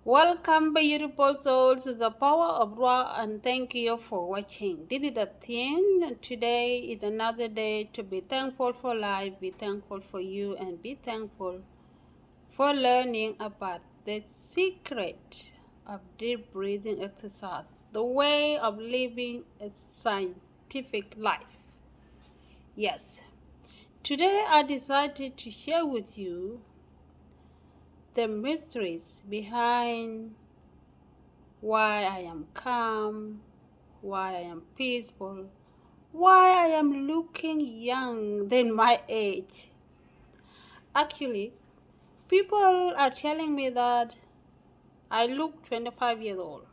Welcome, beautiful souls, to the power of Ra, and thank you for watching. This is the thing, and today is another day to be thankful for life, be thankful for you, and be thankful for learning about the secret of deep breathing exercise, the way of living a scientific life. Yes, today I decided to share with you the mysteries behind why I am calm, why I am peaceful, why I am looking young than my age. Actually, people are telling me that I look 25 years old.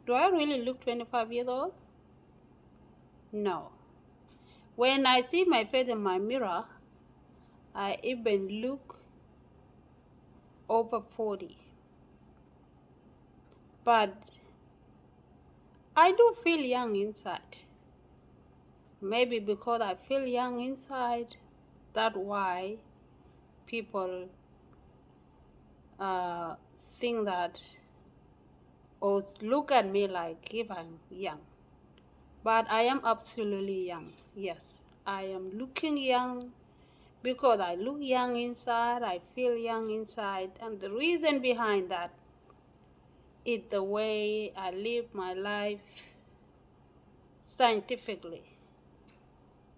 Do I really look 25 years old? No. When I see my face in my mirror, I even look over 40. But I do feel young inside. Maybe because I feel young inside, that's why people uh, think that or look at me like if I'm young. But I am absolutely young. Yes, I am looking young because I look young inside, I feel young inside, and the reason behind that is the way I live my life scientifically,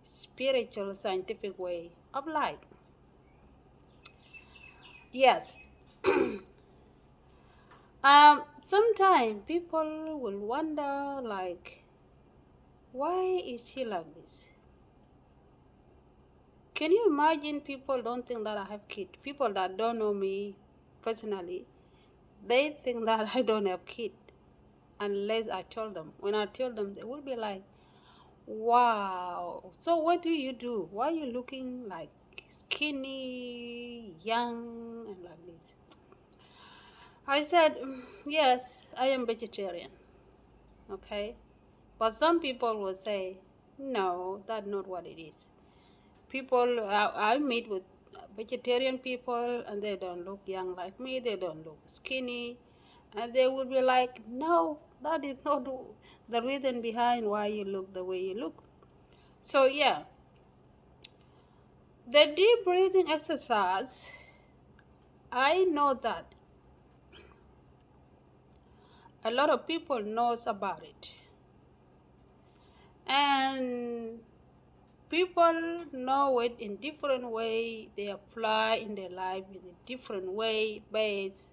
spiritual, scientific way of life. Yes. Sometimes people will wonder like, why is she like this? Can you imagine people don't think that I have kids? People that don't know me personally, they think that I don't have kids unless I tell them. When I tell them, they will be like, wow, so what do you do? Why are you looking like skinny, young, and like this? I said, yes, I am vegetarian, okay? But some people will say, no, that's not what it is. People, I meet with vegetarian people and they don't look young like me, they don't look skinny, and they would be like, no, that is not the reason behind why you look the way you look. So yeah, the deep breathing exercise, I know that a lot of people knows about it, and people know it in different way. They apply in their life in a different way based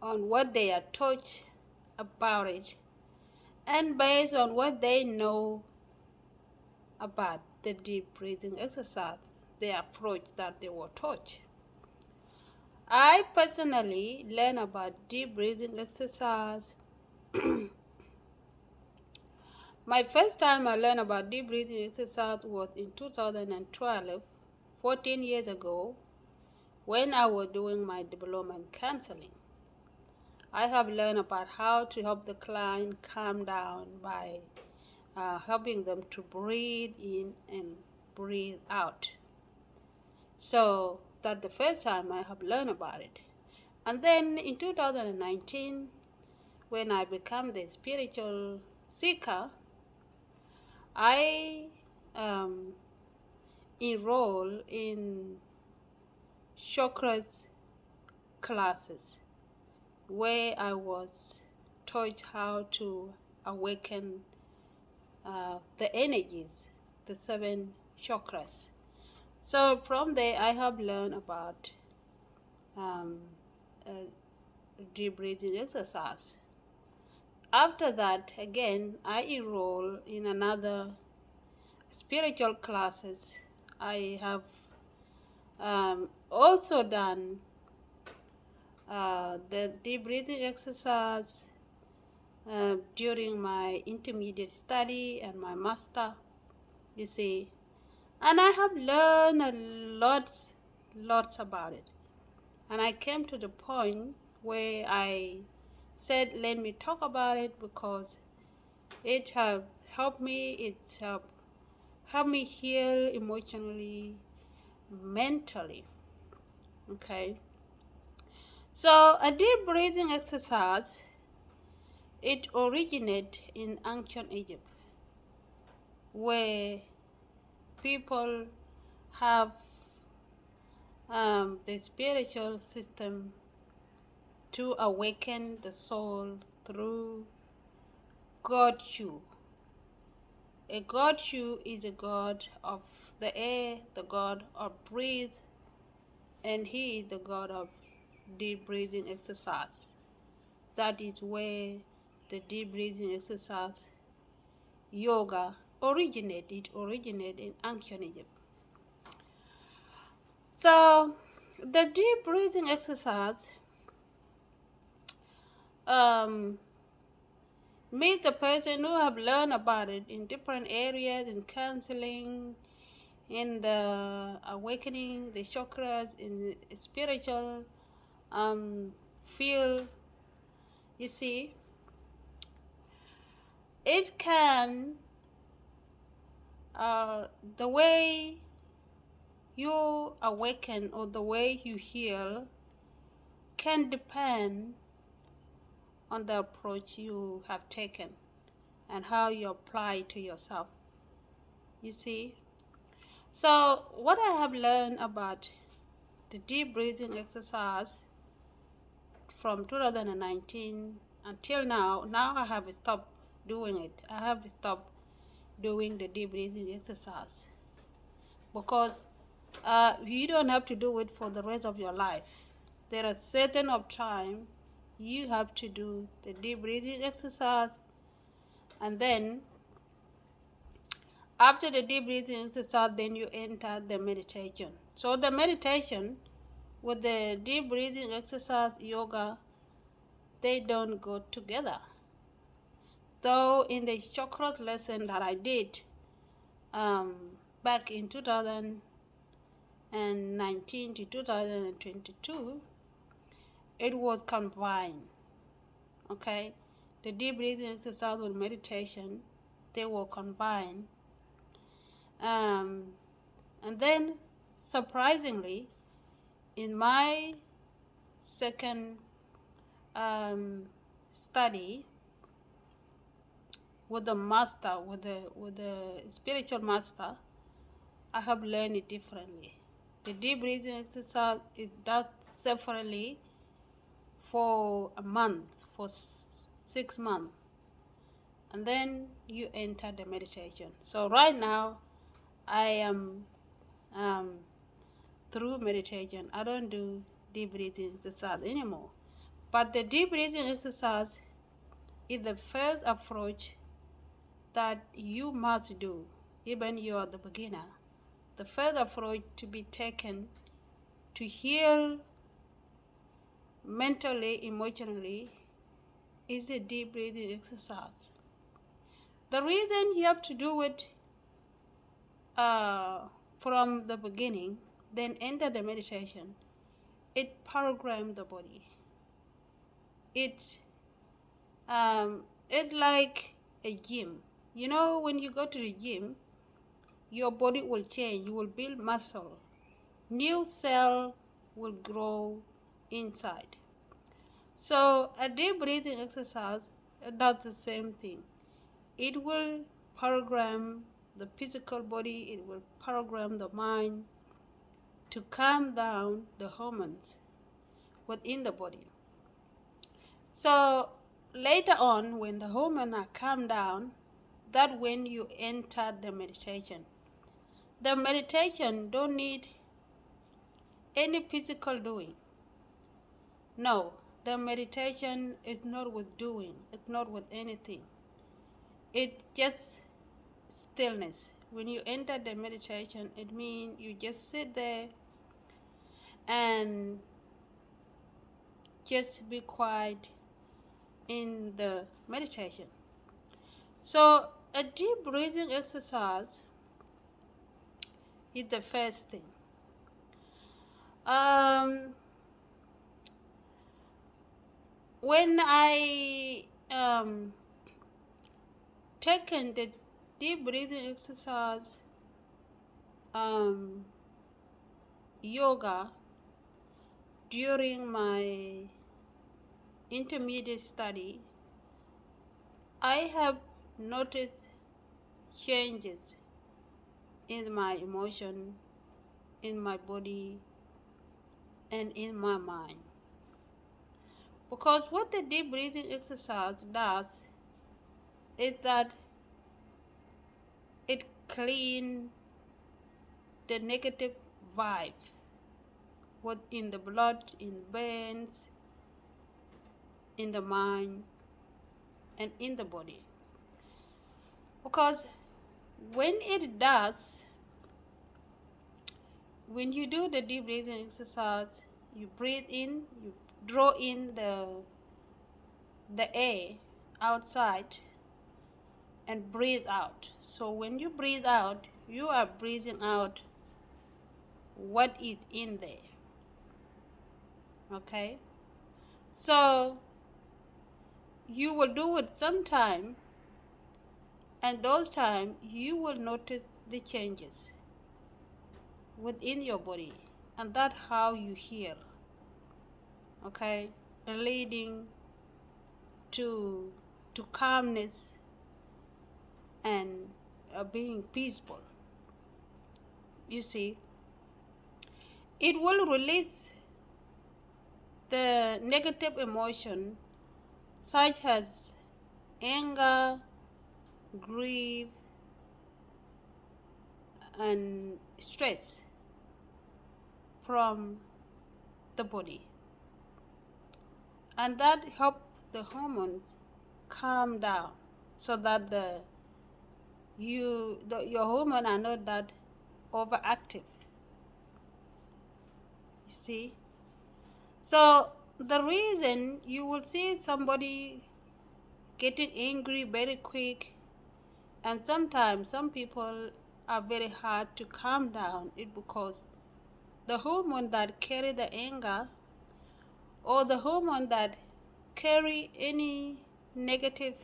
on what they are taught about it and based on what they know about the deep breathing exercise, the approach that they were taught. I personally learned about deep breathing exercise. My first time I learned about deep breathing exercise was in 2012, 14 years ago, when I was doing my development counseling. I have learned about how to help the client calm down by helping them to breathe in and breathe out. So that's the first time I have learned about it. And then in 2019, when I became the spiritual seeker, I um, enrolled in chakras classes where I was taught how to awaken the energies, the seven chakras. So from there, I have learned about um, deep breathing exercise. After that, again, I enroll in another spiritual classes. I have also done the deep breathing exercise during my intermediate study and my master, you see. And I have learned lots about it. And I came to the point where I said, let me talk about it because it have helped me, it helped me heal emotionally, mentally, okay? So a deep breathing exercise, it originated in ancient Egypt, where people have the spiritual system to awaken the soul through God Shu. A God Shu is a god of the air, the god of breath, and he is the god of deep breathing exercise. That is where the deep breathing exercise yoga originated. It originated in ancient Egypt. So the deep breathing exercise meet the person who have learned about it in different areas, in counseling, in the awakening the chakras, in the spiritual field. You see, it can the way you awaken or the way you heal can depend on the approach you have taken and how you apply to yourself. You see, so what I have learned about the deep breathing exercise from 2019 until now I have stopped doing it. I have stopped doing the deep breathing exercise because you don't have to do it for the rest of your life. There are certain of time you have to do the deep breathing exercise, and then after the deep breathing exercise, then you enter the meditation. So the meditation with the deep breathing exercise yoga, they don't go together. Though in the chakra lesson that I did um, back in 2019 to 2022, it was combined. Okay, the deep breathing exercise with meditation, they were combined. And then, surprisingly, in my second study with the master, with the spiritual master, I have learned it differently. The deep breathing exercise is done separately for a month, for 6 months, and then you enter the meditation. So right now, I am through meditation. I don't do deep breathing exercise anymore. But the deep breathing exercise is the first approach that you must do, even you are the beginner. The first approach to be taken to heal mentally, emotionally, is a deep breathing exercise. The reason you have to do it from the beginning, then enter the meditation, it programs the body. It's like a gym. You know, when you go to the gym, your body will change. You will build muscle. New cell will grow inside. So a deep breathing exercise does the same thing. It will program the physical body. It will program the mind to calm down the hormones within the body. So later on, when the hormones are calmed down, that when you enter the meditation. The meditation don't need any physical doing. No, the meditation is not with doing. It's not with anything. It's just stillness. When you enter the meditation, it means you just sit there and just be quiet in the meditation. So a deep breathing exercise is the first thing. When I taken the deep breathing exercise yoga, during my intermediate study, I have noticed changes in my emotion, in my body, and in my mind. Because what the deep breathing exercise does is that it cleans the negative vibe in the blood, in veins, in the mind, and in the body. Because when you do the deep breathing exercise, you breathe in, you draw in the air outside and breathe out. So when you breathe out, you are breathing out what is in there. Okay? So you will do it sometime, and those times you will notice the changes within your body, and that's how you heal. Okay? Leading to calmness and being peaceful. You see, it will release the negative emotion such as anger, grief, and stress from the body, and that helps the hormones calm down so that your hormones are not that overactive. You see, so the reason you will see somebody getting angry very quick, and sometimes some people are very hard to calm down, is because the hormone that carry the anger, or the hormone that carry any negative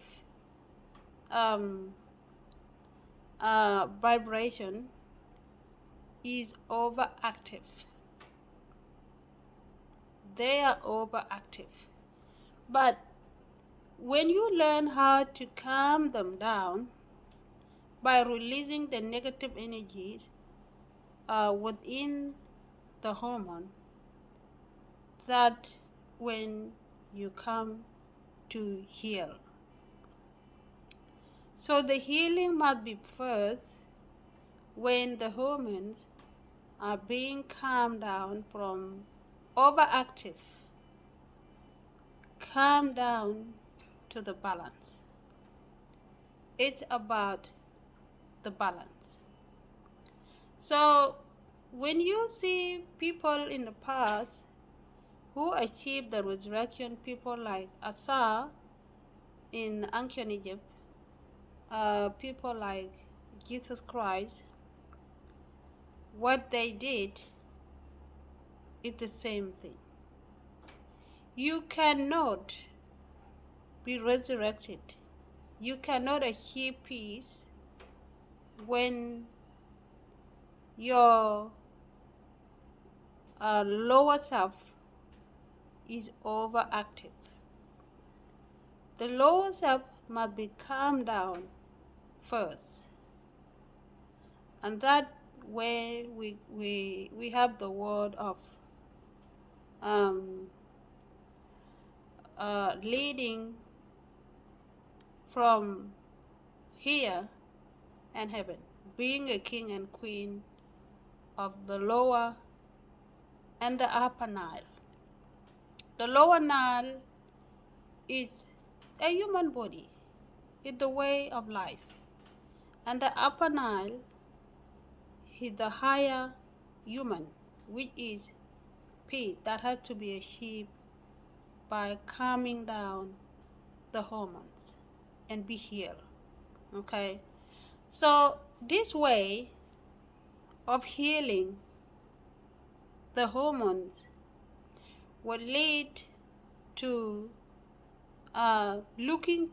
vibration, is overactive. They are overactive. But when you learn how to calm them down by releasing the negative energies within the hormone, that when you come to heal. So the healing must be first when the hormones are being calmed down from overactive, calm down to the balance. It's about the balance. So when you see people in the past who achieved the resurrection, people like Asa in ancient Egypt, people like Jesus Christ, what they did is the same thing. You cannot be resurrected. You cannot achieve peace when your lower self is overactive. The lower self must be calmed down first, and that way we have the word of leading from here and heaven, being a king and queen of the lower and the upper Nile. The lower Nile is a human body, it's the way of life, and the upper Nile is the higher human, which is peace, that has to be achieved by calming down the hormones and be healed. Okay, so this way of healing the hormones will lead to looking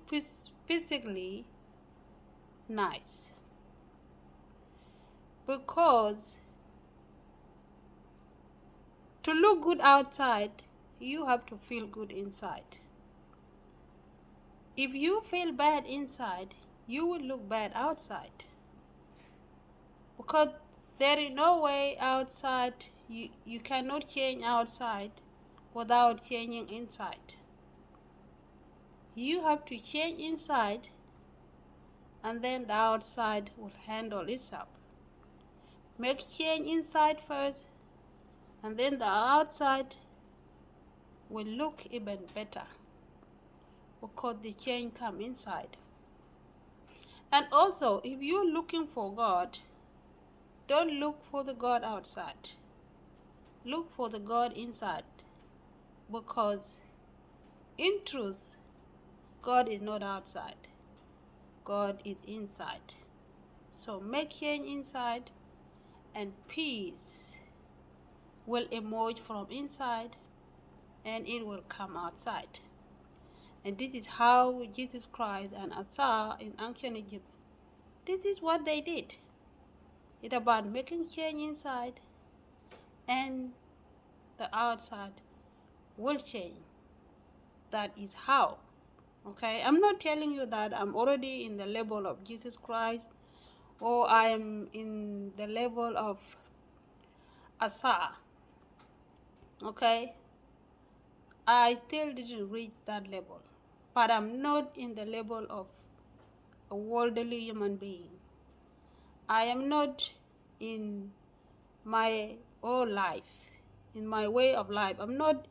physically nice, because To look good outside, you have to feel good inside. If you feel bad inside, you will look bad outside. Because there is no way outside, you cannot change outside without changing inside. You have to change inside, and then the outside will handle itself. Make change inside first, and then the outside will look even better, because the change comes inside. And also, if you're looking for God, don't look for the God outside. Look for the God inside, because in truth, God is not outside. God is inside. So make change inside, and peace will emerge from inside, and it will come outside. And this is how Jesus Christ and Asa in ancient Egypt, this is what they did. It's about making change inside, and the outside will change. That is how. Okay, I'm not telling you that I'm already in the level of Jesus Christ, or I am in the level of Asa. Okay, I still didn't reach that level, but I'm not in the level of a worldly human being. I am not in my own life, in my way of life. I'm not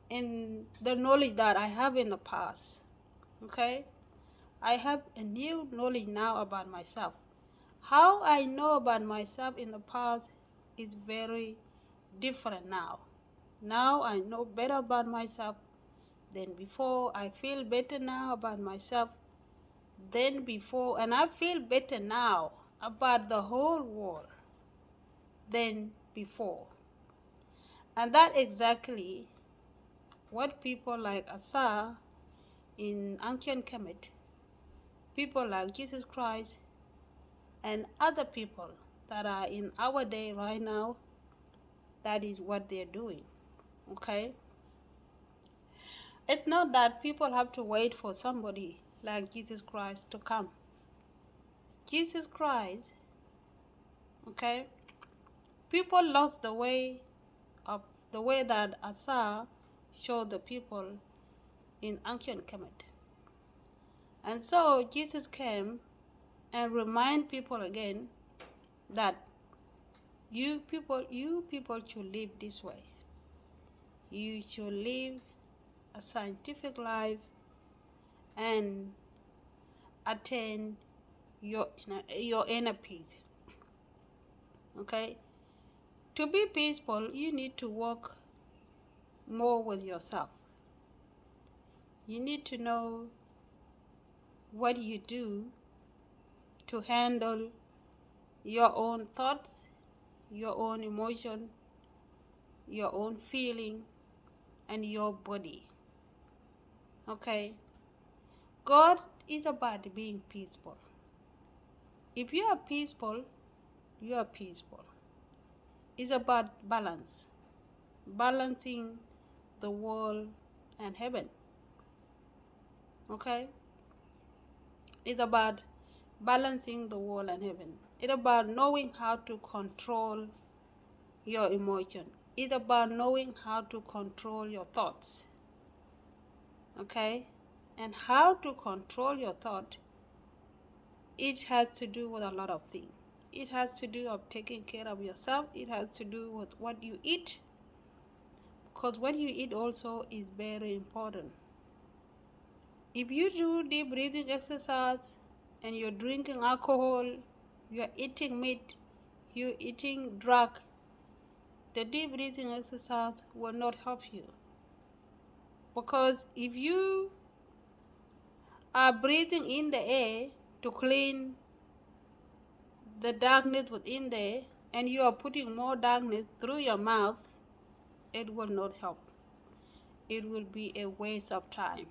in the knowledge that I have in the past. Okay, I have a new knowledge now about myself. How I know about myself in the past is very different now. Now I know better about myself than before. I feel better now about myself than before, and I feel better now about the whole world than before. And that exactly what people like Asa in ancient Kemet, people like Jesus Christ, and other people that are in our day right now, that is what they're doing. Okay? It's not that people have to wait for somebody like Jesus Christ to come. Jesus Christ, okay? People lost the way that Asa showed the people in ancient Kemet. And so Jesus came and remind people again that you people should live this way. You should live a scientific life and attain your inner peace. Okay? To be peaceful, you need to work more with yourself. You need to know what you do to handle your own thoughts, your own emotion, your own feeling, and your body. Okay? God is about being peaceful. If you are peaceful, you are peaceful. It's about balance, balancing the world and heaven. Okay? It's about balancing the world and heaven. It's about knowing how to control your emotion. It's about knowing how to control your thoughts. Okay? And how to control your thought, it has to do with a lot of things. It has to do with taking care of yourself. It has to do with what you eat, because what you eat also is very important. If you do deep breathing exercise and you're drinking alcohol, you're eating meat, you're eating drug, the deep breathing exercise will not help you. Because if you are breathing in the air to clean the darkness within there, and you are putting more darkness through your mouth, it will not help. It will be a waste of time.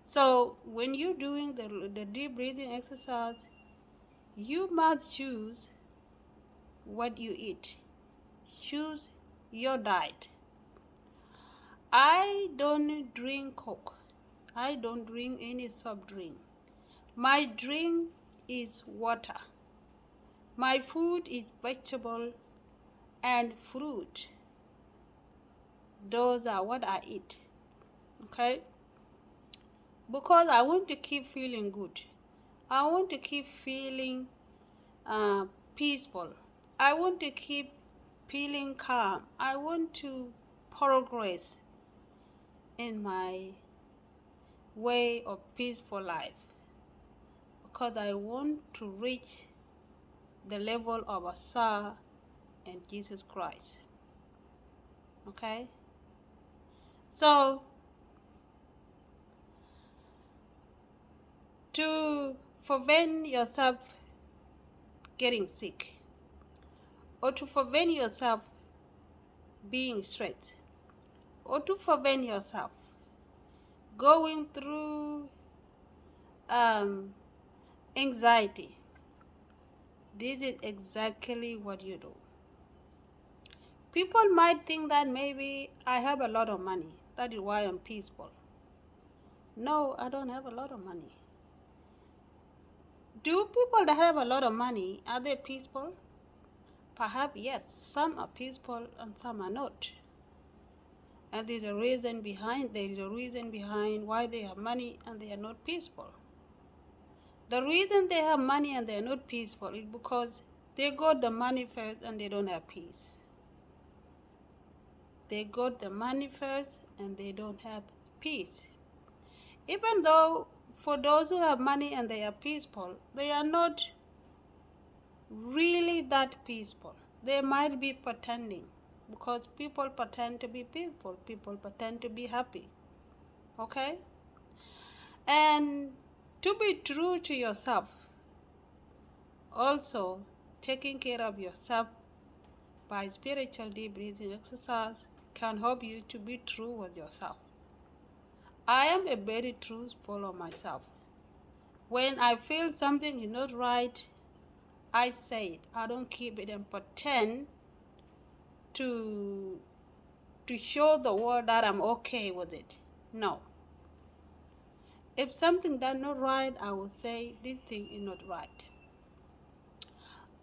So when you're doing the deep breathing exercise, you must choose what you eat. Choose your diet. I don't drink Coke. I don't drink any soft drink. My drink is water. My food is vegetable and fruit. Those are what I eat. Okay? Because I want to keep feeling good. I want to keep feeling peaceful. I want to keep feeling calm. I want to progress in my way of peaceful life because I want to reach the level of a soul in Jesus Christ. Okay? So, to prevent yourself getting sick or to prevent yourself being stressed or to prevent yourself going through anxiety, this is exactly what you do. People might think that maybe I have a lot of money, that is why I'm peaceful. No, I don't have a lot of money. Do people that have a lot of money, are they peaceful? Perhaps yes, some are peaceful and some are not. And there's a reason behind why they have money and they are not peaceful. The reason they have money and they are not peaceful is because they got the money first and they don't have peace. They got the money first and they don't have peace. Even though for those who have money and they are peaceful, they are not really that peaceful. They might be pretending because people pretend to be peaceful, people pretend to be happy. Okay? And to be true to yourself, also taking care of yourself by spiritual deep breathing exercise can help you to be true with yourself. I am a very truthful of myself. When I feel something is not right, I say it. I don't keep it and pretend to show the world that I'm okay with it. No. If something does not right, I will say this thing is not right.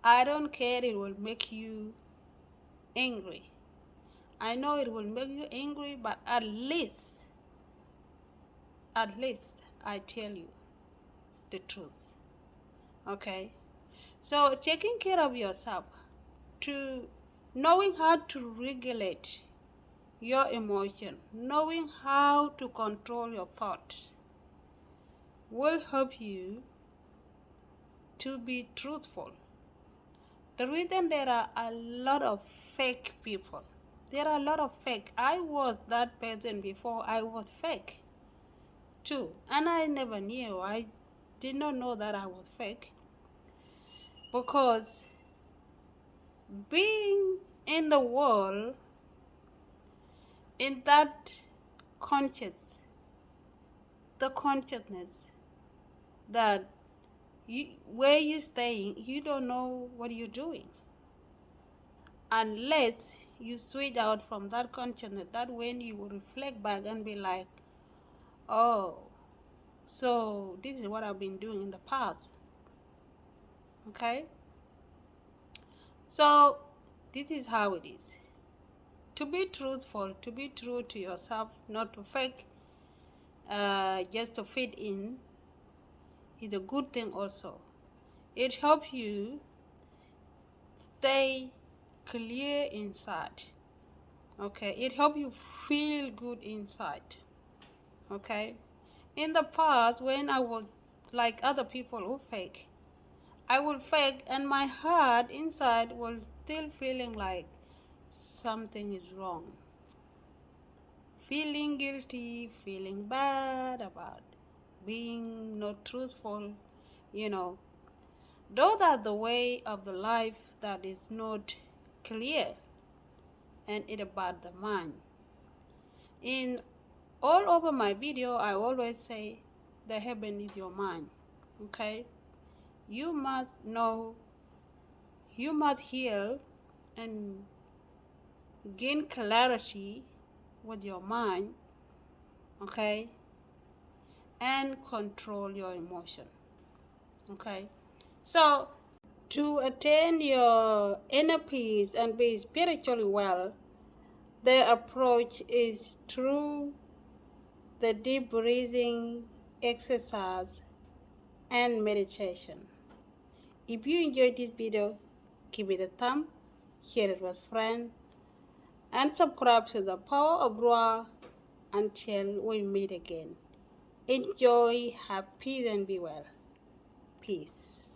I don't care it will make you angry. I know it will make you angry, but at least I tell you the truth. Okay? So taking care of yourself, to knowing how to regulate your emotion, knowing how to control your thoughts will help you to be truthful. The reason there are a lot of fake people, there are a lot of fake. I was that person before. I was fake too, and I never knew. I did not know that I was fake because being in the world in that the consciousness that where you're staying, you don't know what you're doing unless you switch out from that consciousness. That when you will reflect back and be like, oh, so this is what I've been doing in the past. Okay? So this is how it is. To be truthful, to be true to yourself, not to fake, just to fit in, is a good thing also. It helps you stay clear inside. Okay? It helps you feel good inside. Okay? In the past, when I was like other people who fake, I would fake and my heart inside was still feeling like something is wrong. Feeling guilty, feeling bad about being not truthful, you know. Those are the way of the life that is not clear, and it's about the mind. In all over my video, I always say the heaven is your mind. Okay? You must know, you must heal and gain clarity with your mind, okay, and control your emotion, okay. So to attain your inner peace and be spiritually well, the approach is through the deep breathing exercise and meditation. If you enjoyed this video, give it a thumb, share it with friends, and subscribe to the Power of Ra until we meet again. Enjoy, have peace, and be well. Peace.